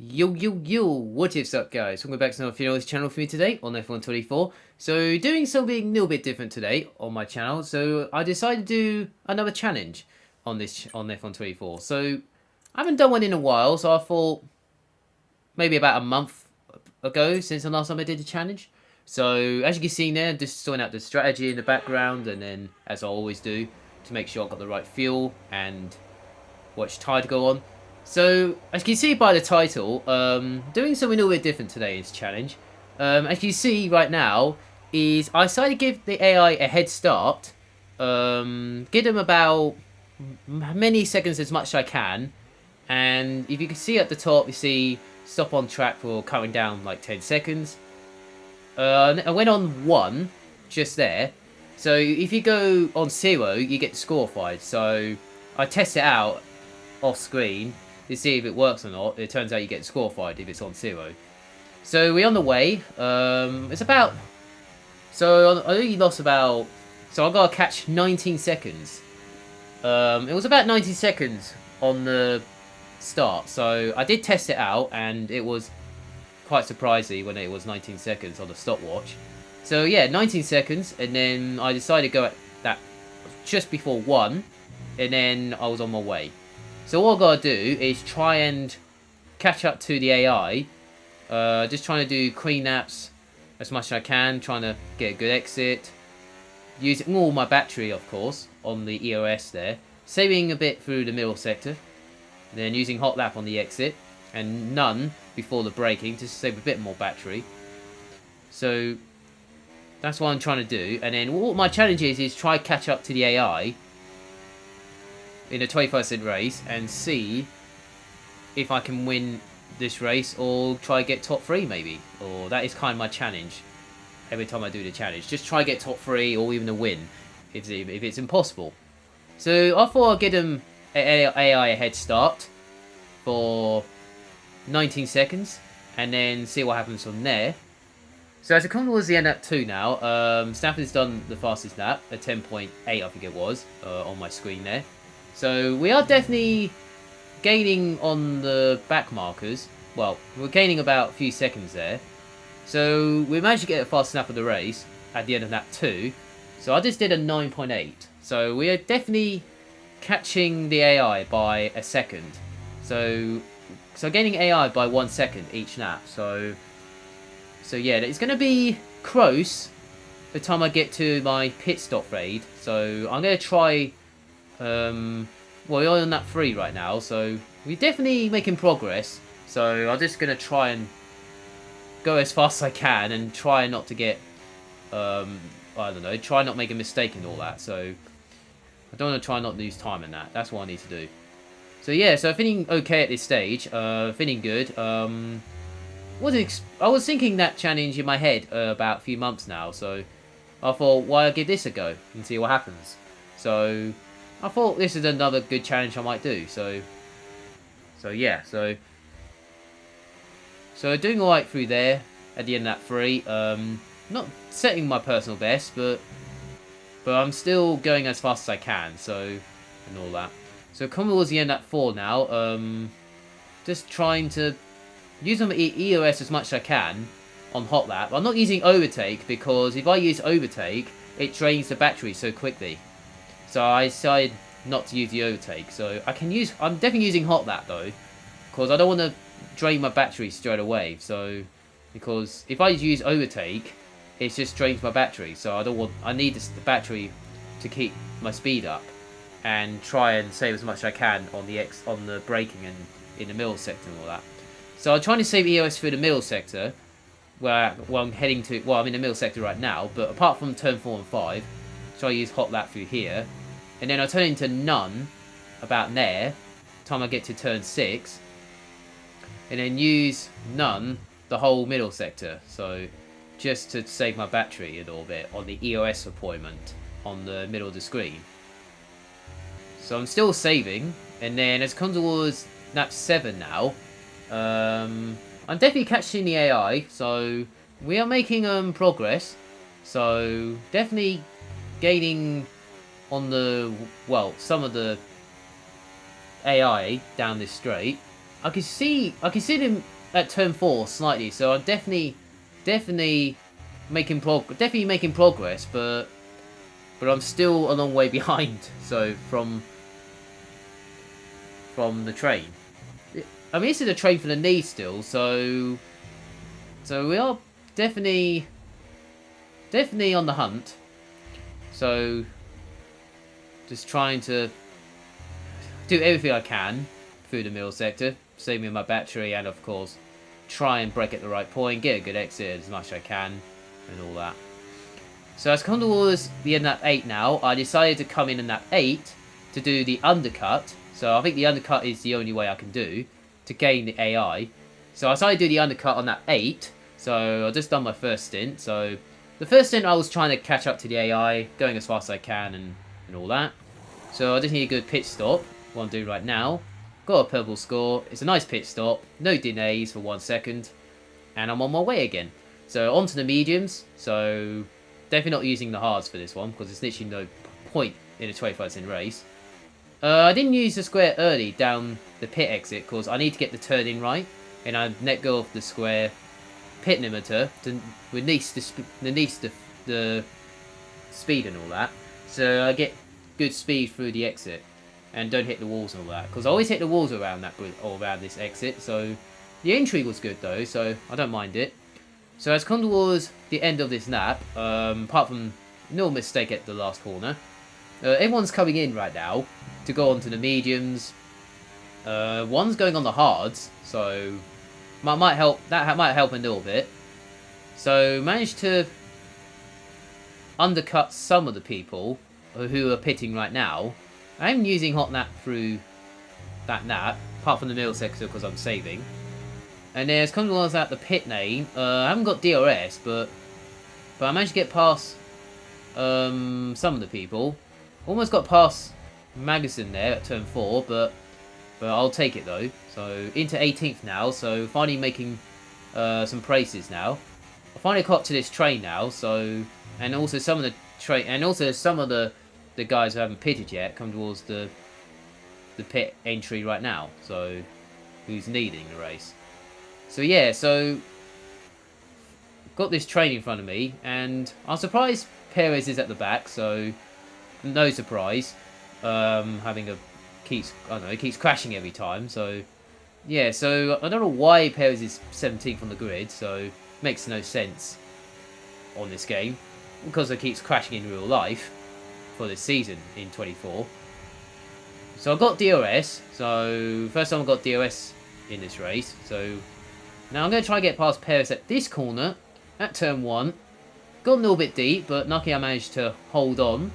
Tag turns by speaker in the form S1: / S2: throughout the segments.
S1: Yo, what is up guys? Welcome back to another video on this channel for me today on F124. So doing something a little bit different today on my channel. So I decided to do another challenge on F124. So I haven't done one in a while, so I thought maybe about a month ago since the last time I did a challenge. So as you can see there, just sorting out the strategy in the background, and then as I always do, to make sure I've got the right fuel and which tire to go on. So, as you can see by the title, doing something a little bit different today in this challenge. As you see right now, is I decided to give the AI a head start. Give them about many seconds as much as I can. And if you can see at the top, you see stop on track for counting down like 10 seconds. I went on 1, just there. So if you go on 0, you get disqualified. So I test it out off screen to see if it works or not. It turns out you get disqualified if it's on 0. So we're on the way. It's about... So I only lost about... So I got to catch 19 seconds. It was about 19 seconds on the start. So I did test it out, and it was quite surprising when it was 19 seconds on the stopwatch. So yeah, 19 seconds, and then I decided to go at that just before 1, and then I was on my way. So all I've got to do is try and catch up to the AI. Just trying to do clean naps as much as I can, trying to get a good exit. Using all my battery, of course, on the EOS there. Saving a bit through the middle sector. Then using hot lap on the exit. And none before the braking, just to save a bit more battery. So that's what I'm trying to do. And then what my challenge is try catch up to the AI in a 25-cent race and see if I can win this race, or try to get top 3 maybe. Or that is kind of my challenge every time I do the challenge. Just try to get top 3 or even a win if it's impossible. So I thought I'd give them AI a head start for 19 seconds and then see what happens from there. So as it comes towards the end lap 2 now, Stafford's done the fastest lap at 10.8 I think it was on my screen there. So we are definitely gaining on the back markers. Well, we're gaining about a few seconds there. So we managed to get a fast snap of the race at the end of lap 2. So I just did a 9.8. So we are definitely catching the AI by a second. So gaining AI by 1 second each lap. So yeah, it's going to be close the time I get to my pit stop raid. So I'm going to try... well, we're on lap 3 right now, so we're definitely making progress. So I'm just going to try and go as fast as I can and try not to get, I don't know, try not make a mistake and all that. So I don't want to try not lose time in that. That's what I need to do. So yeah, so feeling okay at this stage, feeling good. I was thinking that challenge in my head about a few months now, so I thought, why not give this a go and see what happens. So I thought this is another good challenge I might do. So yeah, so doing alright through there at the end of that 3. Not setting my personal best, but I'm still going as fast as I can. So and all that. So coming towards the end of that 4 now. Just trying to use my EOS as much as I can on hot lap. I'm not using overtake because if I use overtake, it drains the battery so quickly. So I decided not to use the overtake. So I'm definitely using hot lap though, because I don't want to drain my battery straight away. So because if I use overtake, it just drains my battery. So I need the battery to keep my speed up and try and save as much as I can on the braking and in the middle sector and all that. So I'm trying to save EOS through the middle sector, where I'm heading to. Well, I'm in the middle sector right now, but apart from turn 4 and 5, so I use hot lap through here, and then I turn into none about there. Time I get to turn 6, and then use none the whole middle sector. So just to save my battery a little bit on the EOS appointment on the middle of the screen. So I'm still saving, and then as it comes towards lap 7 now. I'm definitely catching the AI, so we are making progress. So definitely gaining on some of the AI down this straight. I can see him at turn 4 slightly, so I'm definitely making progress, but I'm still a long way behind. So from the train, I mean, this is a train for the knee still, so we are definitely on the hunt. So just trying to do everything I can through the middle sector, saving my battery, and of course try and brake at the right point, get a good exit as much as I can, and all that. So as I come towards the end of that 8 now, I decided to come in that 8 to do the undercut. So I think the undercut is the only way I can do to gain the AI. So I decided to do the undercut on that 8. So I just done my first stint. So the first stint I was trying to catch up to the AI, going as fast as I can and all that. So I just need a good pit stop, what I'm doing right now. Got a purple score. It's a nice pit stop. No delays for 1 second. And I'm on my way again. So onto the mediums. So definitely not using the hards for this one, because there's literally no point in a 25-cent race. I didn't use the square early down the pit exit, because I need to get the turn in right. And I let go of the square pit limiter to release the speed and all that. So I get good speed through the exit. And don't hit the walls and all that. Because I always hit the walls around this exit. So the entry was good though, so I don't mind it. So as I come towards the end of this lap, apart from no mistake at the last corner, everyone's coming in right now to go onto the mediums. One's going on the hards, so might help. That might help a little bit. So managed to undercut some of the people who are pitting right now. I'm using hot nap through that nap, apart from the middle sector because I'm saving. And then as come towards that the pit lane, I haven't got DRS, but I managed to get past some of the people. Almost got past Magnussen there at turn 4, but I'll take it though. So into 18th now, so finally making some praise now. I finally caught to this train now, so and also some of the guys who haven't pitted yet come towards the pit entry right now. So who's leading the race? So yeah, so got this train in front of me, and I'm surprised Perez is at the back. So no surprise. Keeps crashing every time. So yeah, so I don't know why Perez is 17th on the grid. So makes no sense on this game because it keeps crashing in real life for this season in 24. So I got DRS. So first time I got DRS in this race. So now I'm going to try and get past Perez at this corner at turn 1. Got a little bit deep, but luckily I managed to hold on.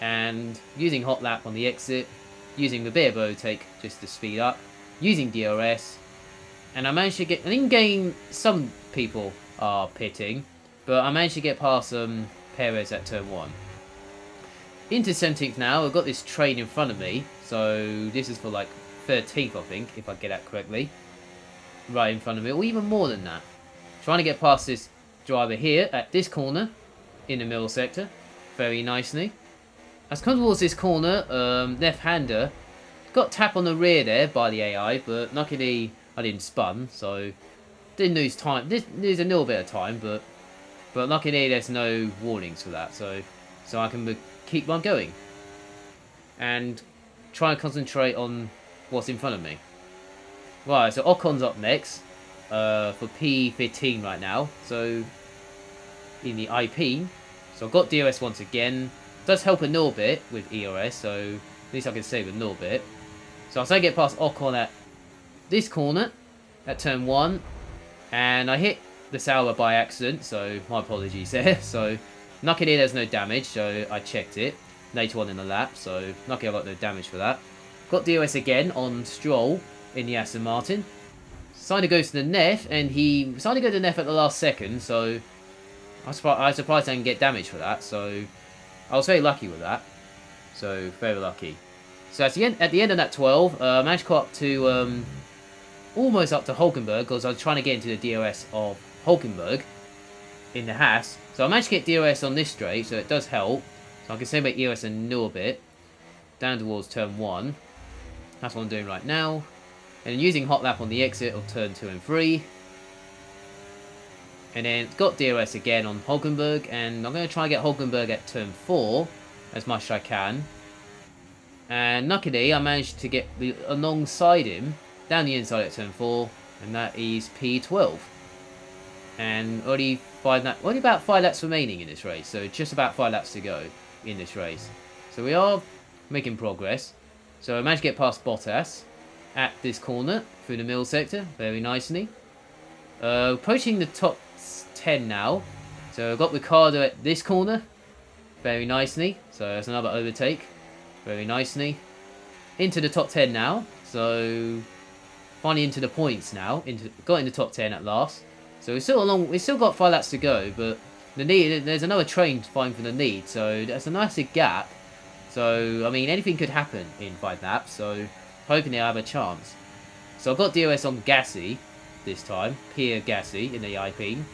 S1: And using hot lap on the exit, using the bit of overtake just to speed up, using DRS, and I managed to get. I didn't gain. Some people are pitting, but I managed to get past Perez at turn 1. Into 17th now. I've got this train in front of me, so this is for like 13th, I think, if I get that correctly. Right in front of me, or even more than that. Trying to get past this driver here at this corner in the middle sector very nicely. As I come towards this corner, left-hander got tapped on the rear there by the AI, but luckily I didn't spun, so didn't lose time. Did lose a little bit of time, but luckily there's no warnings for that, so I can keep on going and try and concentrate on what's in front of me. Right, so Ocon's up next for P15 right now. So in the IP, so I've got DRS once again. Does help a little bit with ERS, so at least I can save a little bit. So I'll say get past Ocon at this corner at turn 1, and I hit the Sauber by accident, so my apologies there. So luckily there's no damage, so I checked it later on in the lap, so luckily I got no damage for that. Got DRS again on Stroll in the Aston Martin. Decided to go to the Neff, and he decided to go to the Neff at the last second, so I was surprised I didn't get damage for that, so I was very lucky with that. So, very lucky. So, at the end of that 12, I managed to go up to, almost up to Hulkenberg, because I was trying to get into the DRS of Hulkenberg in the Haas. So, I managed to get DRS on this straight, so it does help. So, I can save my ERS a little bit, down towards turn 1. That's what I'm doing right now. And using hot lap on the exit of turn 2 and 3. And then got DRS again on Hulkenberg, and I'm going to try and get Hulkenberg at turn 4 as much as I can. And luckily I managed to get alongside him down the inside at turn 4, and that is P12. And only about 5 laps remaining in this race, so just about 5 laps to go in this race. So we are making progress. So I managed to get past Bottas at this corner through the middle sector very nicely. Approaching the top 10 now. So I got Ricciardo at this corner very nicely. So that's another overtake very nicely. Into the top 10 now. So finally into the points now. Got in the top 10 at last. So we've still got 5 laps to go, but there's another train fighting for the lead. So that's a nice gap. So I mean anything could happen in 5 laps. So hoping they'll have a chance. So I've got DRS on Gasly this time. Pierre Gasly in the Alpine.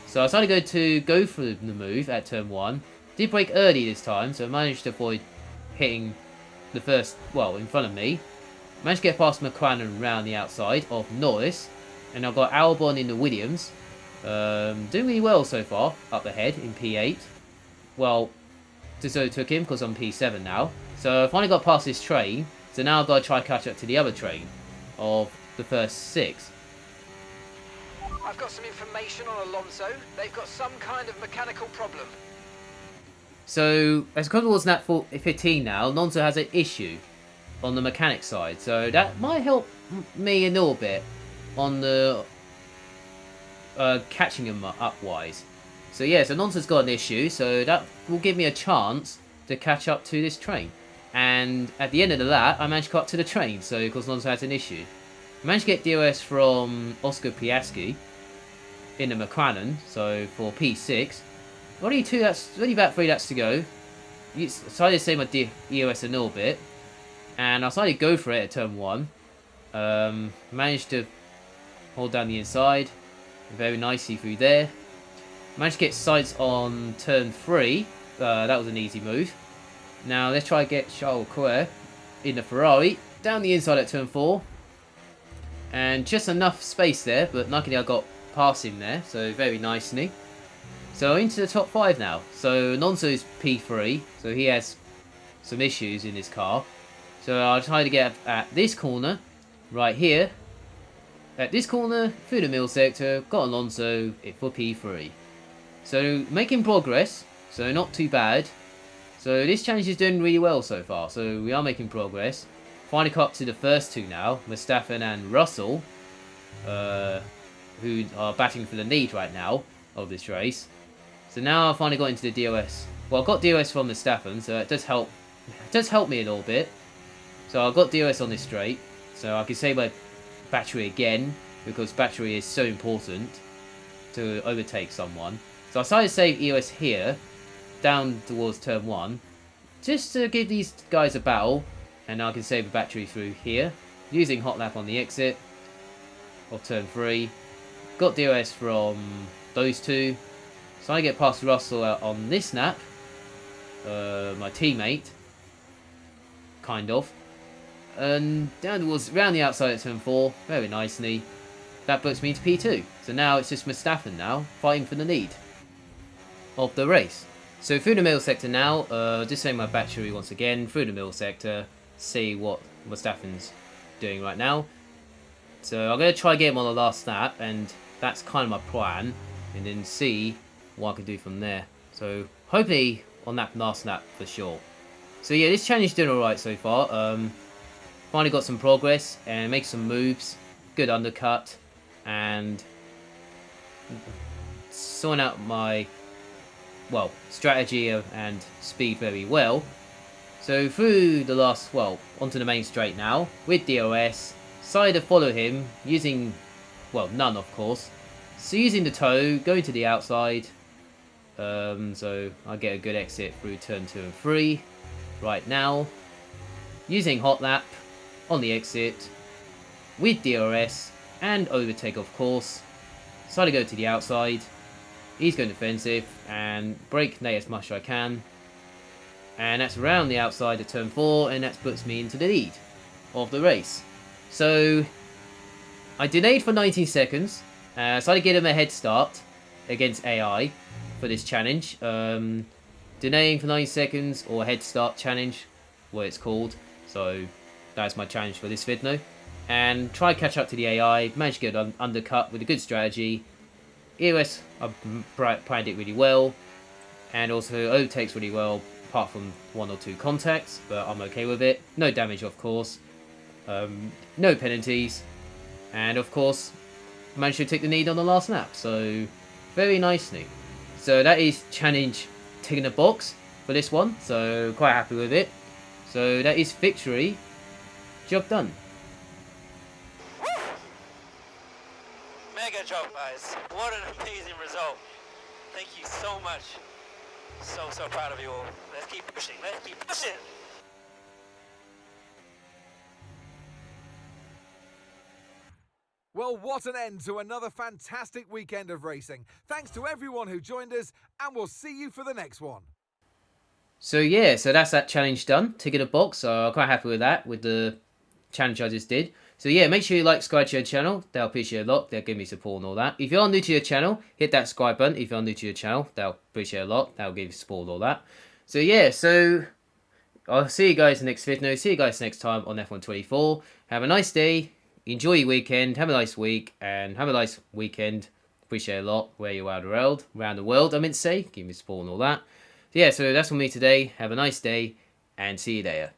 S1: So I decided to go for the move at turn 1. Did brake early this time, so I managed to avoid hitting the first, well, in front of me. Managed to get past McLaren around the outside of Norris. And I've got Albon in the Williams. Doing really well so far, up ahead in P8. Well, so took him because I'm P7 now. So I finally got past this train. So now I've got to try and catch up to the other train of the first 6.
S2: I've got some information on Alonso. They've got some kind of mechanical problem.
S1: So, as it comes towards lap 15 now, Alonso has an issue on the mechanic side. So that might help me a little bit on the catching him up wise. So yes, Alonso's got an issue, so that will give me a chance to catch up to this train. And at the end of the lap, I managed to cut to the train, so because Alonso has an issue. I managed to get DRS from Oscar Piastri in the McLaren, so for P6. Only about 3 laps to go. I decided to save my DRS a little bit, and I decided to go for it at turn 1. Managed to hold down the inside very nicely through there. Managed to get sights on turn 3. That was an easy move. Now let's try to get Charles Leclerc in the Ferrari down the inside at turn 4. And just enough space there, but luckily I got past him there, so very nicely. So into the top 5 now. So Alonso's P3, so he has some issues in his car. So I'll try to get at this corner, right here. At this corner, through the middle sector, got Alonso for P3. So making progress, so not too bad. So this challenge is doing really well so far, so we are making progress. Finally got up to the first 2 now, Verstappen and Russell, who are batting for the lead right now of this race. So now I finally got into the DRS. Well, I got DRS from Verstappen, so it does help. It does help me a little bit. So I got DRS on this straight, so I can save my battery again because battery is so important to overtake someone. So I decided to save EOS here, down towards turn 1, just to give these guys a battle. And now I can save a battery through here, using hot lap on the exit of turn 3. Got DRS from those 2. So I get past Russell out on this lap, my teammate, kind of. And down towards, around the outside at turn 4, very nicely. That puts me to P2. So now it's just Verstappen now, fighting for the lead of the race. So through the middle sector now, just saving my battery once again, through the middle sector. See what Verstappen's doing right now. So I'm going to try and get him on the last lap, and that's kind of my plan, and then see what I can do from there. So hopefully on that last lap for sure. So yeah, this challenge is doing alright so far. Finally got some progress and make some moves, good undercut, and sorting out my strategy and speed very well. So through the last, onto the main straight now, with DRS, decided to follow him, using, none of course. So using the toe, going to the outside, so I get a good exit through turn 2 and 3, right now. Using hot lap, on the exit, with DRS, and overtake of course. Decided to go to the outside, he's going defensive, and brake late as much as I can. And that's around the outside of turn 4, and that puts me into the lead of the race. So I delayed for 19 seconds, so I get him a head start against AI for this challenge. Delaying for 9 seconds, or head start challenge, what it's called. So that's my challenge for this video. And try to catch up to the AI, manage to get an undercut with a good strategy. EOS, I planned it really well, and also overtakes really well, apart from 1 or 2 contacts, but I'm okay with it. No damage, of course. No penalties, and of course, managed to take the lead on the last lap, so very nicely. So that is challenge ticking the box for this one, so quite happy with it. So that is victory. Job done.
S3: Mega job, guys. What an amazing result. Thank you so much. So proud of you all. Let's keep pushing. Let's keep pushing.
S4: Well, what an end to another fantastic weekend of racing. Thanks to everyone who joined us, and we'll see you for the next one.
S1: So yeah, so that's that challenge done. Ticking a box, so I'm quite happy with that, with the challenge I just did. So yeah, make sure you like, subscribe to your channel. They'll appreciate a lot. They'll give me support and all that. If you are new to your channel, hit that subscribe button. If you are new to your channel, they'll appreciate a lot. They'll give you support and all that. So yeah, so I'll see you guys in the next video. See you guys next time on F124. Have a nice day. Enjoy your weekend. Have a nice week. And have a nice weekend. Appreciate a lot where you are around the world, I meant to say. Give me support and all that. So yeah, so that's from me today. Have a nice day. And see you there.